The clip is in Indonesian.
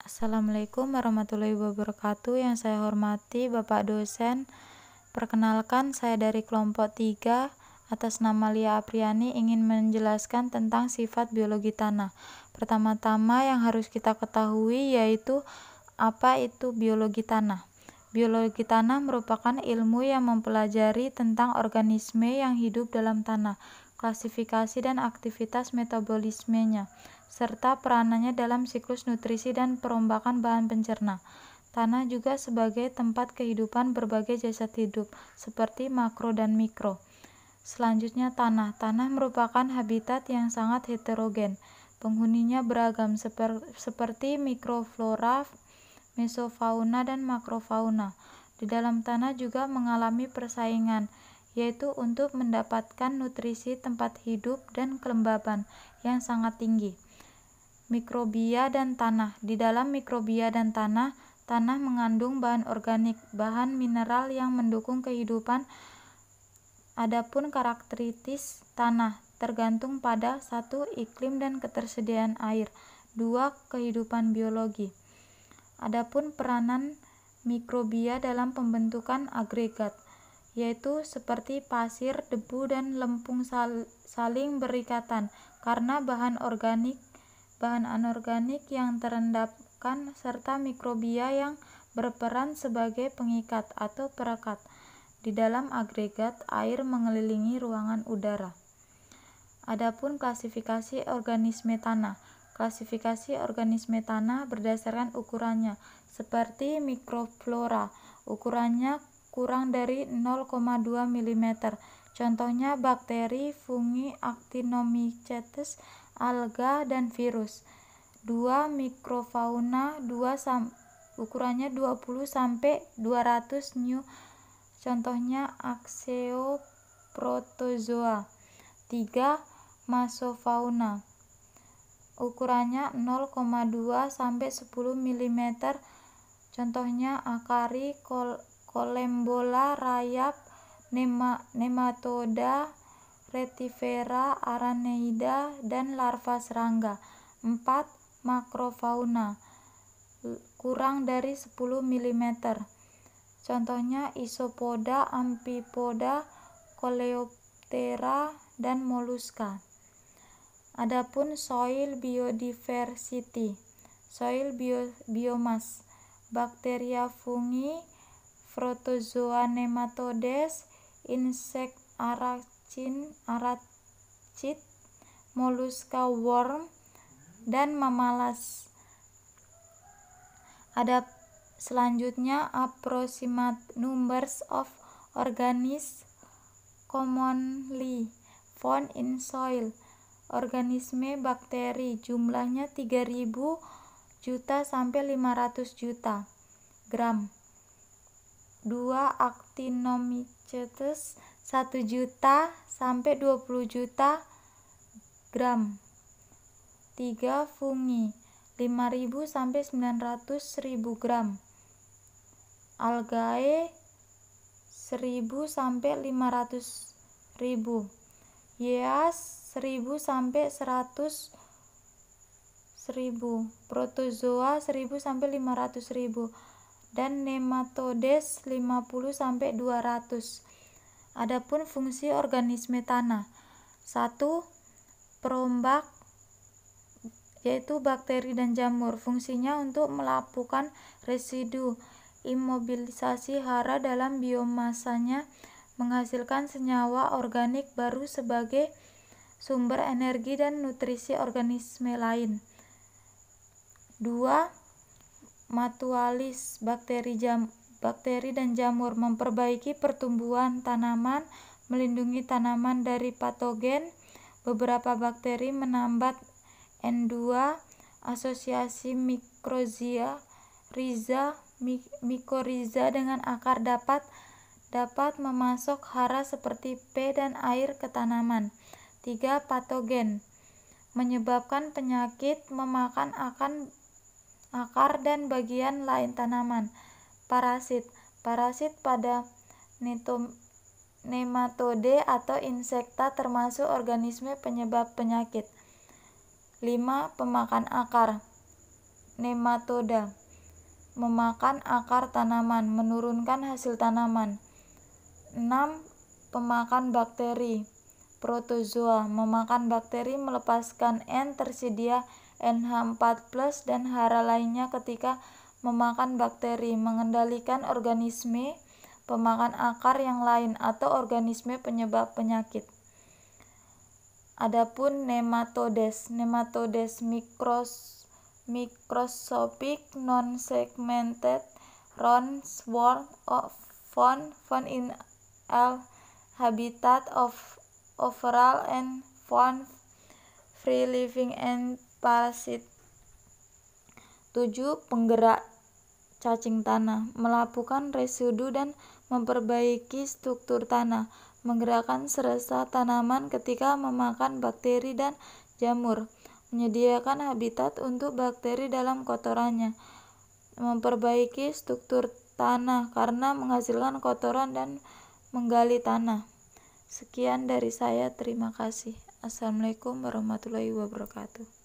Assalamualaikum warahmatullahi wabarakatuh. Yang saya hormati Bapak dosen. Perkenalkan, saya dari kelompok 3 atas nama Lia Apriani ingin menjelaskan tentang sifat biologi tanah. Pertama-tama yang harus kita ketahui yaitu apa itu biologi tanah. Biologi tanah merupakan ilmu yang mempelajari tentang organisme yang hidup dalam tanah, klasifikasi dan aktivitas metabolismenya, serta peranannya dalam siklus nutrisi dan perombakan bahan pencerna. Tanah juga sebagai tempat kehidupan berbagai jasad hidup, seperti makro dan mikro. Selanjutnya tanah. Tanah merupakan habitat yang sangat heterogen. Penghuninya beragam seperti mikroflora, mesofauna, dan makrofauna. Di dalam tanah juga mengalami persaingan, yaitu untuk mendapatkan nutrisi tempat hidup dan kelembaban yang sangat tinggi. Mikrobia dan tanah. Di dalam mikrobia dan tanah mengandung bahan organik, bahan mineral yang mendukung kehidupan. Adapun karakteristik tanah tergantung pada 1. Iklim dan ketersediaan air, 2. Kehidupan biologi. Adapun peranan mikrobia dalam pembentukan agregat, yaitu seperti pasir, debu, dan lempung saling berikatan karena bahan anorganik yang terendapkan serta mikrobia yang berperan sebagai pengikat atau perekat. Di dalam agregat, air mengelilingi ruangan udara. Adapun klasifikasi organisme tanah. Klasifikasi organisme tanah berdasarkan ukurannya, seperti mikroflora, ukurannya kurang dari 0,2 mm. Contohnya bakteri, fungi, actinomycetes, alga, dan virus. 2. Mikrofauna, ukurannya 20 sampai 200 µ. Contohnya Axeoprotozoa. 3. Mesofauna, ukurannya 0,2 sampai 10 mm. Contohnya Akari, Colembola, rayap, nematoda, retivera, araneida, dan larva serangga. 4. Makrofauna, kurang dari 10 mm. Contohnya Isopoda, Amphipoda, Coleoptera, dan moluska. Adapun soil biodiversity, soil biomass, bakteria, fungi, protozoa, nematodes, insek, aracid, moluska, worm, dan mamalas. Ada selanjutnya approximate numbers of organisms commonly found in soil. Organisme bakteri jumlahnya 3.000 juta sampai 500 juta gram. 2. Actinomycetes 1 juta sampai 20 juta gram. 3. Fungi 5.000 sampai 900.000 gram. Algae 1.000 sampai 500.000. Yeast 1.000 sampai 100.000. Protozoa 1.000 sampai 500.000 dan nematodes 50 sampai 200. Adapun fungsi organisme tanah. 1. Perombak, yaitu bakteri dan jamur. Fungsinya untuk melapukan residu, imobilisasi hara dalam biomasanya, menghasilkan senyawa organik baru sebagai sumber energi dan nutrisi organisme lain. 2. Mutualis, bakteri dan jamur, memperbaiki pertumbuhan tanaman, melindungi tanaman dari patogen. Beberapa bakteri menambat N2, asosiasi mycorrhiza dengan akar dapat memasok hara seperti P dan air ke tanaman. 3. Patogen, menyebabkan penyakit, memakan akar dan bagian lain tanaman. Parasit pada nematode atau insekta termasuk organisme penyebab penyakit. 5. Pemakan akar, nematoda, memakan akar tanaman, menurunkan hasil tanaman. 6. Pemakan bakteri, protozoa, memakan bakteri, melepaskan N tersedia NH4+ dan hara lainnya ketika memakan bakteri, mengendalikan organisme pemakan akar yang lain atau organisme penyebab penyakit. Adapun nematodes microscopic non-segmented roundworm found in all habitat of overall and found free living and parasite. 7. Penggerak cacing tanah, melakukan residu dan memperbaiki struktur tanah, menggerakkan serasa tanaman ketika memakan bakteri dan jamur, menyediakan habitat untuk bakteri dalam kotorannya, memperbaiki struktur tanah karena menghasilkan kotoran dan menggali tanah. Sekian dari saya, terima kasih. Assalamualaikum warahmatullahi wabarakatuh.